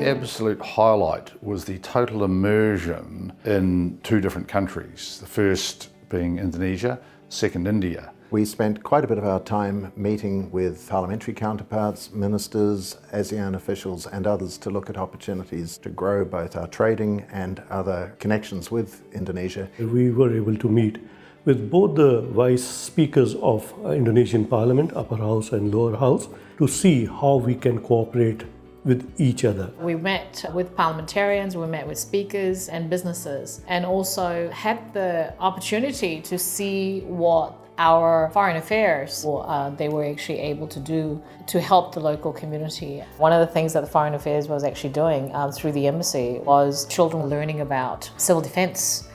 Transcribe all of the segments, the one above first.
absolute highlight was the total immersion in two different countries. The first being Indonesia, second India. We spent quite a bit of our time meeting with parliamentary counterparts, ministers, ASEAN officials and others to look at opportunities to grow both our trading and other connections with Indonesia. We were able to meet with both the vice speakers of Indonesian Parliament, upper house and lower house, to see how we can cooperate with each other. We met with parliamentarians, we met with speakers and businesses, and also had the opportunity to see what our foreign affairs, they were actually able to do to help the local community. One of the things that the foreign affairs was actually doing through the embassy was children learning about civil defense.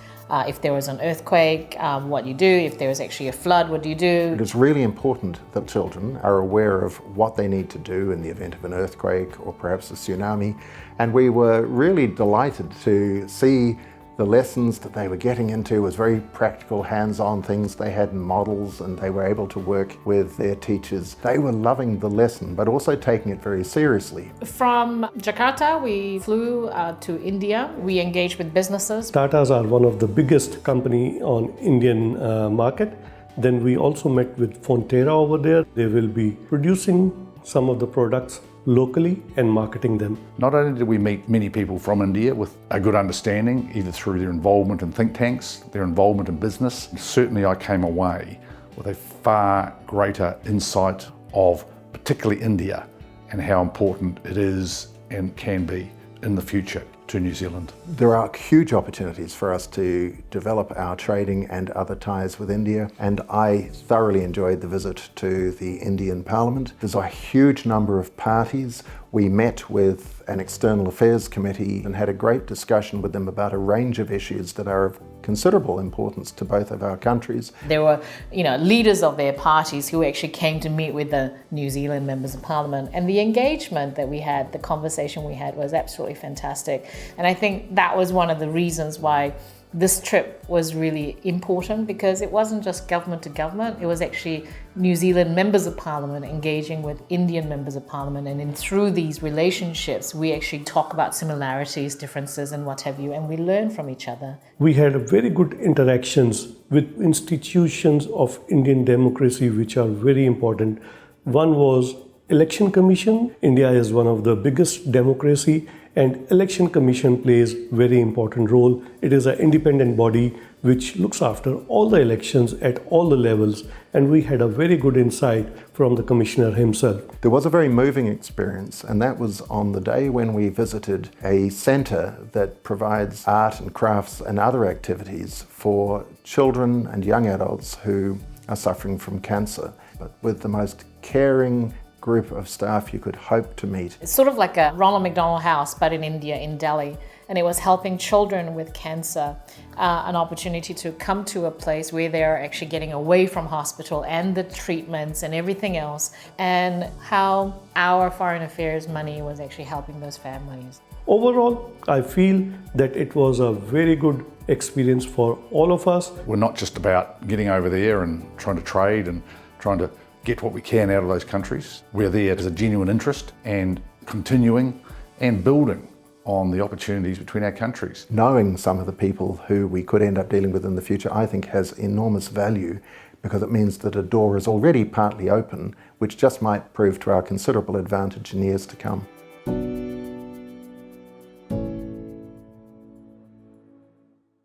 If there was an earthquake, what you do. If there was actually a flood, what do you do? It is really important that children are aware of what they need to do in the event of an earthquake or perhaps a tsunami. And we were really delighted to see the lessons that they were getting into was very practical, hands-on things. They had models and they were able to work with their teachers. They were loving the lesson, but also taking it very seriously. From Jakarta, we flew to India. We engaged with businesses. Tatas are one of the biggest company on Indian market. Then we also met with Fonterra over there. They will be producing some of the products locally and marketing them. Not only did we meet many people from India with a good understanding, either through their involvement in think tanks, their involvement in business, certainly I came away with a far greater insight of particularly India and how important it is and can be in the future to New Zealand. There are huge opportunities for us to develop our trading and other ties with India, and I thoroughly enjoyed the visit to the Indian Parliament. There's a huge number of parties. We met with an External Affairs Committee and had a great discussion with them about a range of issues that are of considerable importance to both of our countries. There were, leaders of their parties who actually came to meet with the New Zealand members of Parliament, and the engagement that we had, the conversation we had was absolutely fantastic. And I think that was one of the reasons why this trip was really important, because it wasn't just government to government, it was actually New Zealand members of Parliament engaging with Indian members of Parliament, and through these relationships we actually talk about similarities, differences and what have you, and we learn from each other. We had very good interactions with institutions of Indian democracy which are very important. One was Election Commission. India is one of the biggest democracy, and Election Commission plays very important role. It is an independent body which looks after all the elections at all the levels, and we had a very good insight from the Commissioner himself. There was a very moving experience, and that was on the day when we visited a centre that provides art and crafts and other activities for children and young adults who are suffering from cancer, but with the most caring group of staff you could hope to meet. It's sort of like a Ronald McDonald House, but in India, in Delhi. And it was helping children with cancer, an opportunity to come to a place where they're actually getting away from hospital and the treatments and everything else, and how our foreign affairs money was actually helping those families. Overall, I feel that it was a very good experience for all of us. We're not just about getting over there and trying to trade and trying to get what we can out of those countries. We're there as a genuine interest and continuing and building on the opportunities between our countries. Knowing some of the people who we could end up dealing with in the future, I think has enormous value, because it means that a door is already partly open, which just might prove to our considerable advantage in years to come.